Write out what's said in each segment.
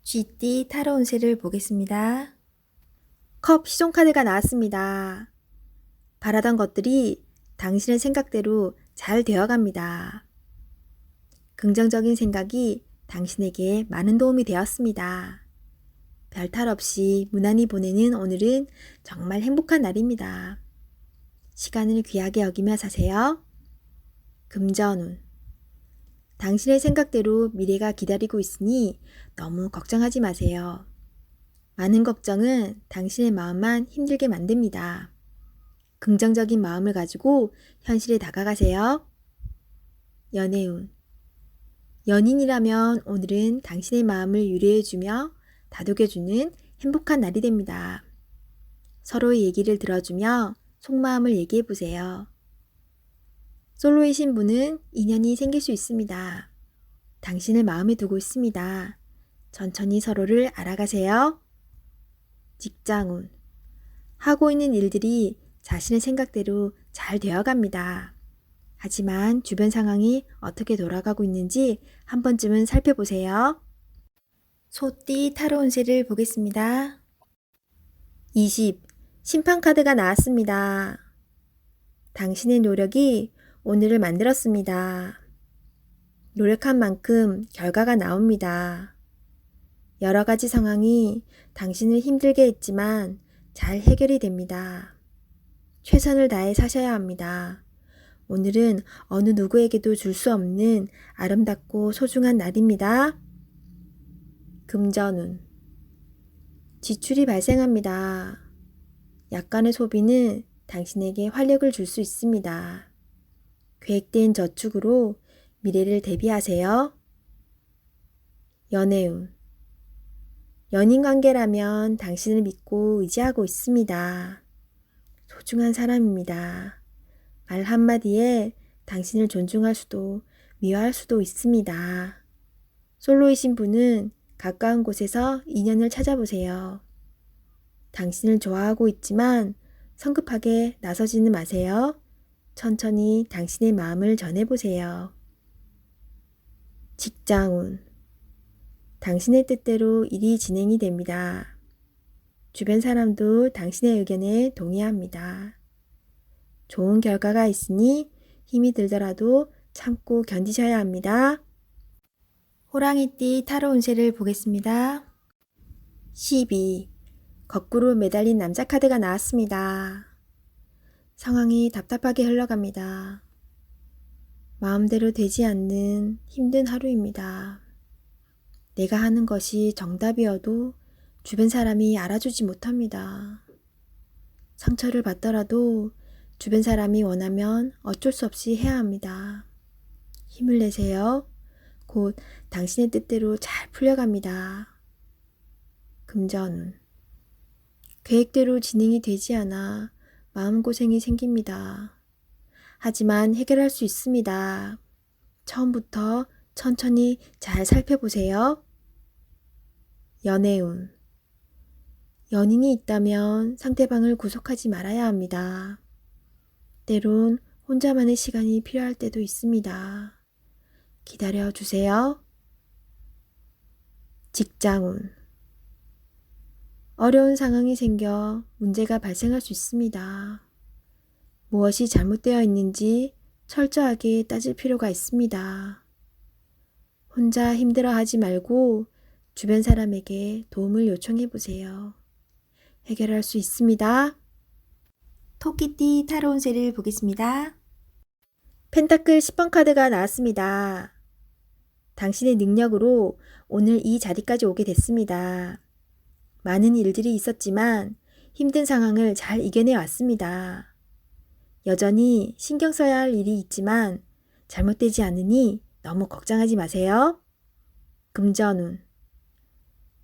쥐띠 타로 운세를 보겠습니다. 컵 시종카드가 나왔습니다. 바라던 것들이 당신의 생각대로 잘 되어갑니다. 긍정적인 생각이 당신에게 많은 도움이 되었습니다. 별탈 없이 무난히 보내는 오늘은 정말 행복한 날입니다. 시간을 귀하게 여기며 사세요. 금전운. 당신의 생각대로 미래가 기다리고 있으니 너무 걱정하지 마세요. 많은 걱정은 당신의 마음만 힘들게 만듭니다. 긍정적인 마음을 가지고 현실에 다가가세요. 연애운. 연인이라면 오늘은 당신의 마음을 유래해주며 다독여주는 행복한 날이 됩니다. 서로의 얘기를 들어주며 속마음을 얘기해보세요. 솔로이신 분은 인연이 생길 수 있습니다. 당신을 마음에 두고 있습니다. 천천히 서로를 알아가세요. 직장운. 하고 있는 일들이 자신의 생각대로 잘 되어갑니다. 하지만 주변 상황이 어떻게 돌아가고 있는지 한 번쯤은 살펴보세요. 소띠 타로 운세를 보겠습니다. 20. 심판카드가 나왔습니다. 당신의 노력이 오늘을 만들었습니다. 노력한 만큼 결과가 나옵니다. 여러 가지 상황이 당신을 힘들게 했지만 잘 해결이 됩니다. 최선을 다해 사셔야 합니다. 오늘은 어느 누구에게도 줄 수 없는 아름답고 소중한 날입니다. 금전운. 지출이 발생합니다. 약간의 소비는 당신에게 활력을 줄 수 있습니다. 계획된 저축으로 미래를 대비하세요. 연애운. 연인 관계라면 당신을 믿고 의지하고 있습니다. 소중한 사람입니다. 말 한마디에 당신을 존중할 수도 미워할 수도 있습니다. 솔로이신 분은 가까운 곳에서 인연을 찾아보세요. 당신을 좋아하고 있지만 성급하게 나서지는 마세요. 천천히 당신의 마음을 전해보세요. 직장운. 당신의 뜻대로 일이 진행이 됩니다. 주변 사람도 당신의 의견에 동의합니다. 좋은 결과가 있으니 힘이 들더라도 참고 견디셔야 합니다. 호랑이띠 타로 운세를 보겠습니다. 12. 거꾸로 매달린 남자 카드가 나왔습니다. 상황이 답답하게 흘러갑니다. 마음대로 되지 않는 힘든 하루입니다. 내가 하는 것이 정답이어도 주변 사람이 알아주지 못합니다. 상처를 받더라도 주변 사람이 원하면 어쩔 수 없이 해야 합니다. 힘을 내세요. 곧 당신의 뜻대로 잘 풀려갑니다. 금전운. 계획대로 진행이 되지 않아 마음고생이 생깁니다. 하지만 해결할 수 있습니다. 처음부터 천천히 잘 살펴보세요. 연애운. 연인이 있다면 상대방을 구속하지 말아야 합니다. 때론 혼자만의 시간이 필요할 때도 있습니다. 기다려 주세요. 직장운. 어려운 상황이 생겨 문제가 발생할 수 있습니다. 무엇이 잘못되어 있는지 철저하게 따질 필요가 있습니다. 혼자 힘들어하지 말고 주변 사람에게 도움을 요청해 보세요. 해결할 수 있습니다. 토끼띠 타로 운세를 보겠습니다. 펜타클 10번 카드가 나왔습니다. 당신의 능력으로 오늘 이 자리까지 오게 됐습니다. 많은 일들이 있었지만 힘든 상황을 잘 이겨내 왔습니다. 여전히 신경 써야 할 일이 있지만 잘못되지 않으니 너무 걱정하지 마세요. 금전운.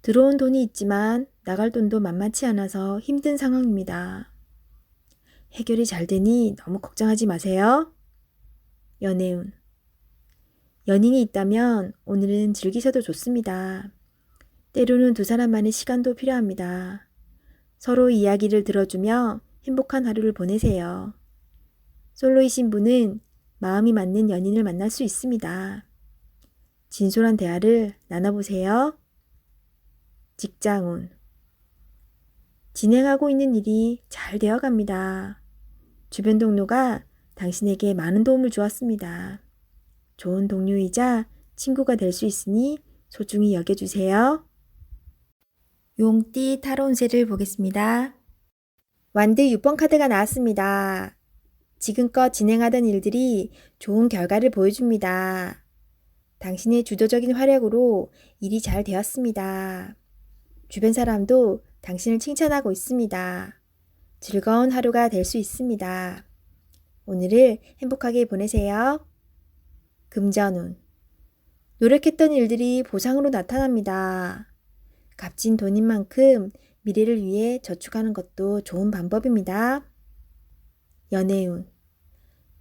들어온 돈이 있지만 나갈 돈도 만만치 않아서 힘든 상황입니다. 해결이 잘 되니 너무 걱정하지 마세요. 연애운. 연인이 있다면 오늘은 즐기셔도 좋습니다. 때로는 두 사람만의 시간도 필요합니다. 서로 이야기를 들어주며 행복한 하루를 보내세요. 솔로이신 분은 마음이 맞는 연인을 만날 수 있습니다. 진솔한 대화를 나눠보세요. 직장운. 진행하고 있는 일이 잘 되어 갑니다. 주변 동료가 당신에게 많은 도움을 주었습니다. 좋은 동료이자 친구가 될 수 있으니 소중히 여겨주세요. 용띠 타로 운세를 보겠습니다. 완드 6번 카드가 나왔습니다. 지금껏 진행하던 일들이 좋은 결과를 보여줍니다. 당신의 주도적인 활약으로 일이 잘 되었습니다. 주변 사람도 당신을 칭찬하고 있습니다. 즐거운 하루가 될 수 있습니다. 오늘을 행복하게 보내세요. 금전운. 노력했던 일들이 보상으로 나타납니다. 값진 돈인 만큼 미래를 위해 저축하는 것도 좋은 방법입니다. 연애운.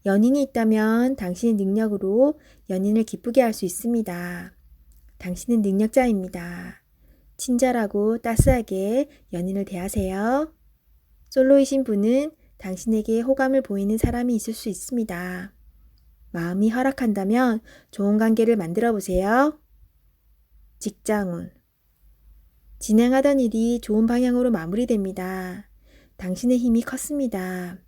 연인이 있다면 당신의 능력으로 연인을 기쁘게 할 수 있습니다. 당신은 능력자입니다. 친절하고 따스하게 연인을 대하세요. 솔로이신 분은 당신에게 호감을 보이는 사람이 있을 수 있습니다. 마음이 허락한다면 좋은 관계를 만들어 보세요. 직장운. 진행하던 일이 좋은 방향으로 마무리됩니다. 당신의 힘이 컸습니다.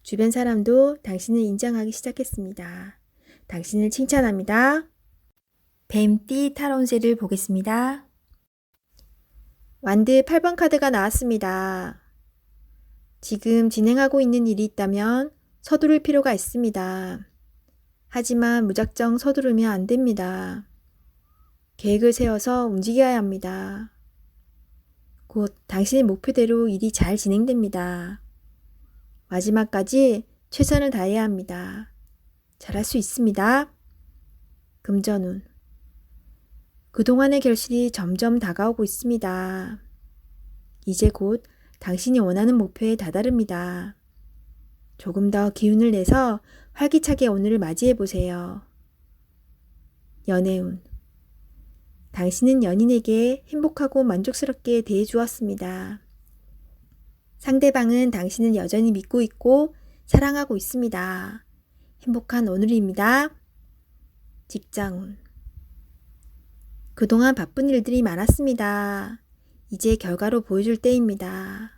주변 사람도 당신을 인정하기 시작했습니다. 당신을 칭찬합니다. 뱀띠 타로 운세를 보겠습니다. 완드 8번 카드가 나왔습니다. 지금 진행하고 있는 일이 있다면 서두를 필요가 있습니다. 하지만 무작정 서두르면 안 됩니다. 계획을 세워서 움직여야 합니다. 곧 당신의 목표대로 일이 잘 진행됩니다. 마지막까지 최선을 다해야 합니다. 잘할 수 있습니다. 금전운. 그동안의 결실이 점점 다가오고 있습니다. 이제 곧 당신이 원하는 목표에 다다릅니다. 조금 더 기운을 내서 활기차게 오늘을 맞이해 보세요. 연애운. 당신은 연인에게 행복하고 만족스럽게 대해 주었습니다. 상대방은 당신을 여전히 믿고 있고 사랑하고 있습니다. 행복한 오늘입니다. 직장운. 그동안 바쁜 일들이 많았습니다. 이제 결과로 보여줄 때입니다.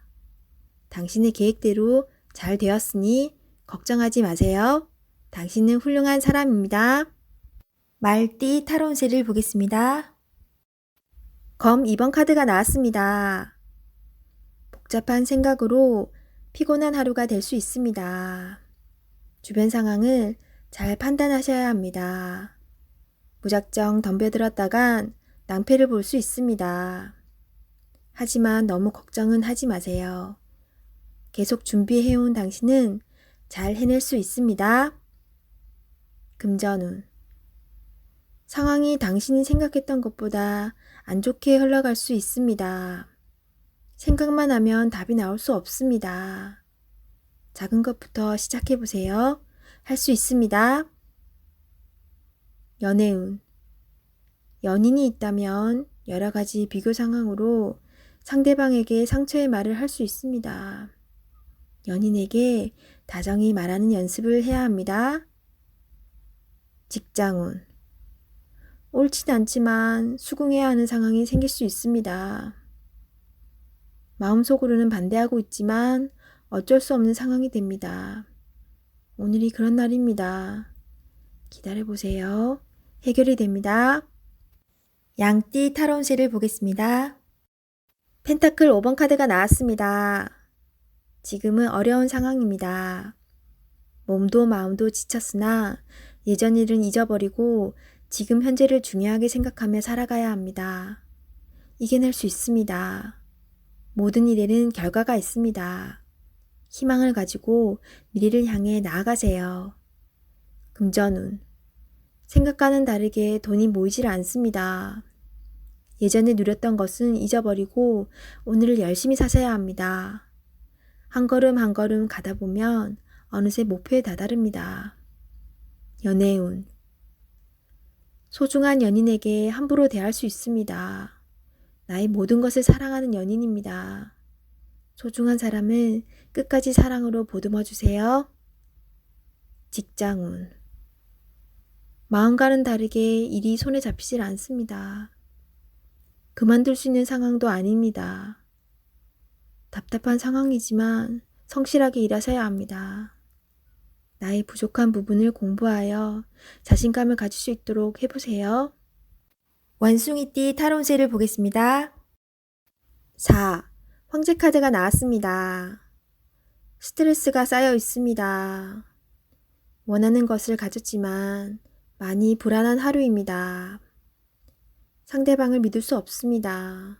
당신의 계획대로 잘 되었으니 걱정하지 마세요. 당신은 훌륭한 사람입니다. 말띠 타로 운세를 보겠습니다. 검 2번 카드가 나왔습니다. 복잡한 생각으로 피곤한 하루가 될 수 있습니다. 주변 상황을 잘 판단하셔야 합니다. 무작정 덤벼들었다간 낭패를 볼 수 있습니다. 하지만 너무 걱정은 하지 마세요. 계속 준비해온 당신은 잘 해낼 수 있습니다. 금전운. 상황이 당신이 생각했던 것보다 안 좋게 흘러갈 수 있습니다. 생각만 하면 답이 나올 수 없습니다. 작은 것부터 시작해보세요. 할 수 있습니다. 연애운. 연인이 있다면 여러 가지 비교 상황으로 상대방에게 상처의 말을 할 수 있습니다. 연인에게 다정히 말하는 연습을 해야 합니다. 직장운. 옳진 않지만 수긍해야 하는 상황이 생길 수 있습니다. 마음속으로는 반대하고 있지만 어쩔 수 없는 상황이 됩니다. 오늘이 그런 날입니다. 기다려보세요. 해결이 됩니다. 양띠 타로 운세를 보겠습니다. 펜타클 5번 카드가 나왔습니다. 지금은 어려운 상황입니다. 몸도 마음도 지쳤으나 예전 일은 잊어버리고 지금 현재를 중요하게 생각하며 살아가야 합니다. 이겨낼 수 있습니다. 모든 일에는 결과가 있습니다. 희망을 가지고 미래를 향해 나아가세요. 금전운. 생각과는 다르게 돈이 모이질 않습니다. 예전에 누렸던 것은 잊어버리고 오늘을 열심히 사셔야 합니다. 한 걸음 한 걸음 가다 보면 어느새 목표에 다다릅니다. 연애운. 소중한 연인에게 함부로 대할 수 있습니다. 나의 모든 것을 사랑하는 연인입니다. 소중한 사람은 끝까지 사랑으로 보듬어 주세요. 직장운. 마음과는 다르게 일이 손에 잡히질 않습니다. 그만둘 수 있는 상황도 아닙니다. 답답한 상황이지만 성실하게 일하셔야 합니다. 나의 부족한 부분을 공부하여 자신감을 가질 수 있도록 해보세요. 원숭이띠 타로운세를 보겠습니다. 4. 황제 카드가 나왔습니다. 스트레스가 쌓여 있습니다. 원하는 것을 가졌지만 많이 불안한 하루입니다. 상대방을 믿을 수 없습니다.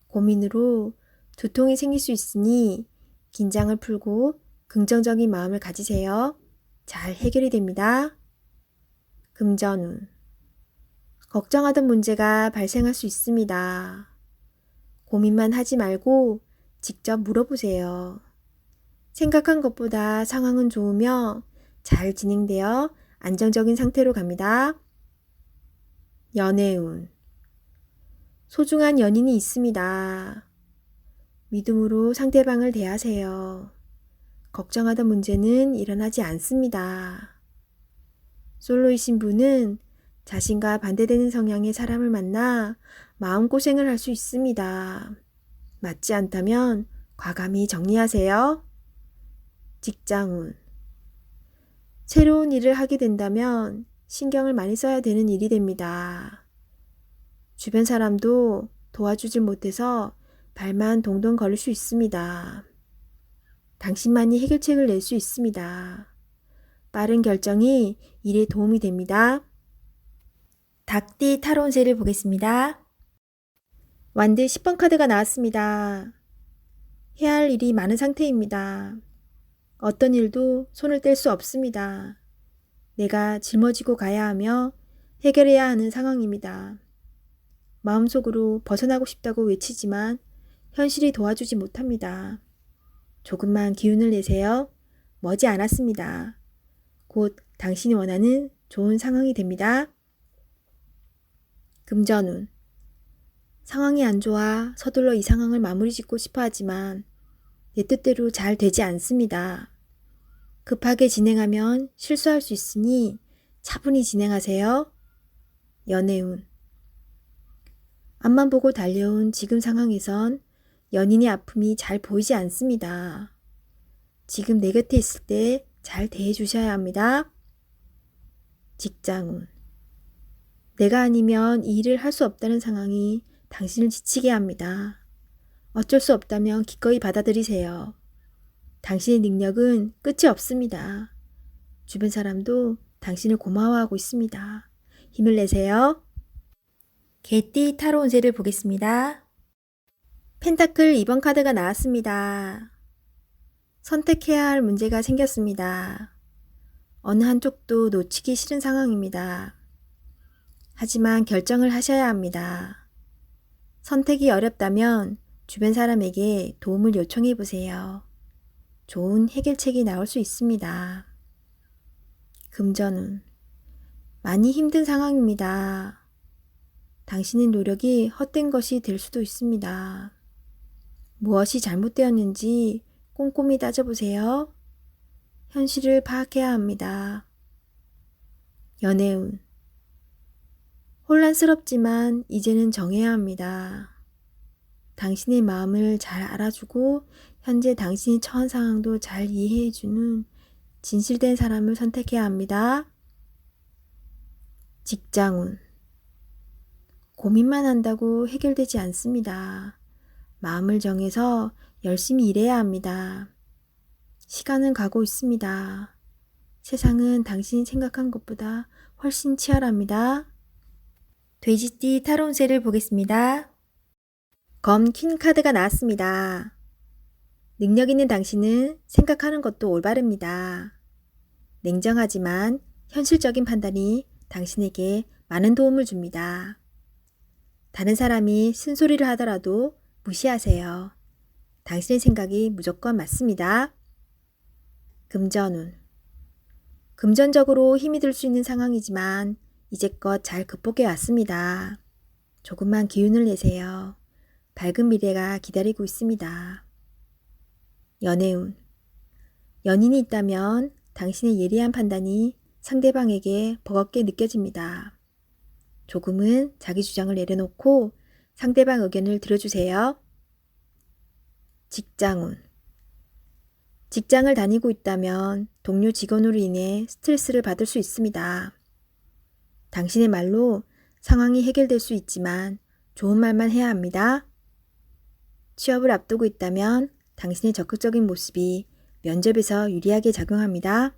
고민으로 두통이 생길 수 있으니 긴장을 풀고 긍정적인 마음을 가지세요. 잘 해결이 됩니다. 금전운. 걱정하던 문제가 발생할 수 있습니다. 고민만 하지 말고 직접 물어보세요. 생각한 것보다 상황은 좋으며 잘 진행되어 안정적인 상태로 갑니다. 연애운. 소중한 연인이 있습니다. 믿음으로 상대방을 대하세요. 걱정하던 문제는 일어나지 않습니다. 솔로이신 분은 자신과 반대되는 성향의 사람을 만나 마음고생을 할 수 있습니다. 맞지 않다면 과감히 정리하세요. 직장운. 새로운 일을 하게 된다면 신경을 많이 써야 되는 일이 됩니다. 주변 사람도 도와주질 못해서 발만 동동 걸을 수 있습니다. 당신만이 해결책을 낼 수 있습니다. 빠른 결정이 일에 도움이 됩니다. 닭띠 타로운세를 보겠습니다. 완드 10번 카드가 나왔습니다. 해야 할 일이 많은 상태입니다. 어떤 일도 손을 뗄 수 없습니다. 내가 짊어지고 가야 하며 해결해야 하는 상황입니다. 마음속으로 벗어나고 싶다고 외치지만 현실이 도와주지 못합니다. 조금만 기운을 내세요. 머지 않았습니다. 곧 당신이 원하는 좋은 상황이 됩니다. 금전운. 상황이 안 좋아 서둘러 이 상황을 마무리 짓고 싶어 하지만 내 뜻대로 잘 되지 않습니다. 급하게 진행하면 실수할 수 있으니 차분히 진행하세요. 연애운. 앞만 보고 달려온 지금 상황에선 연인의 아픔이 잘 보이지 않습니다. 지금 내 곁에 있을 때 잘 대해 주셔야 합니다. 직장운. 내가 아니면 이 일을 할 수 없다는 상황이 당신을 지치게 합니다. 어쩔 수 없다면 기꺼이 받아들이세요. 당신의 능력은 끝이 없습니다. 주변 사람도 당신을 고마워하고 있습니다. 힘을 내세요. 개띠 타로운세를 보겠습니다. 펜타클 2번 카드가 나왔습니다. 선택해야 할 문제가 생겼습니다. 어느 한쪽도 놓치기 싫은 상황입니다. 하지만 결정을 하셔야 합니다. 선택이 어렵다면 주변 사람에게 도움을 요청해 보세요. 좋은 해결책이 나올 수 있습니다. 금전운. 많이 힘든 상황입니다. 당신의 노력이 헛된 것이 될 수도 있습니다. 무엇이 잘못되었는지 꼼꼼히 따져보세요. 현실을 파악해야 합니다. 연애운. 혼란스럽지만 이제는 정해야 합니다. 당신의 마음을 잘 알아주고 현재 당신이 처한 상황도 잘 이해해주는 진실된 사람을 선택해야 합니다. 직장운. 고민만 한다고 해결되지 않습니다. 마음을 정해서 열심히 일해야 합니다. 시간은 가고 있습니다. 세상은 당신이 생각한 것보다 훨씬 치열합니다. 돼지띠 타로운세를 보겠습니다. 검 퀸 카드가 나왔습니다. 능력 있는 당신은 생각하는 것도 올바릅니다. 냉정하지만 현실적인 판단이 당신에게 많은 도움을 줍니다. 다른 사람이 쓴소리를 하더라도 무시하세요. 당신의 생각이 무조건 맞습니다. 금전운. 금전적으로 힘이 들 수 있는 상황이지만 이제껏 잘 극복해 왔습니다. 조금만 기운을 내세요. 밝은 미래가 기다리고 있습니다. 연애운. 연인이 있다면 당신의 예리한 판단이 상대방에게 버겁게 느껴집니다. 조금은 자기 주장을 내려놓고 상대방 의견을 들어주세요. 직장운. 직장을 다니고 있다면 동료 직원으로 인해 스트레스를 받을 수 있습니다. 당신의 말로 상황이 해결될 수 있지만 좋은 말만 해야 합니다. 취업을 앞두고 있다면 당신의 적극적인 모습이 면접에서 유리하게 작용합니다.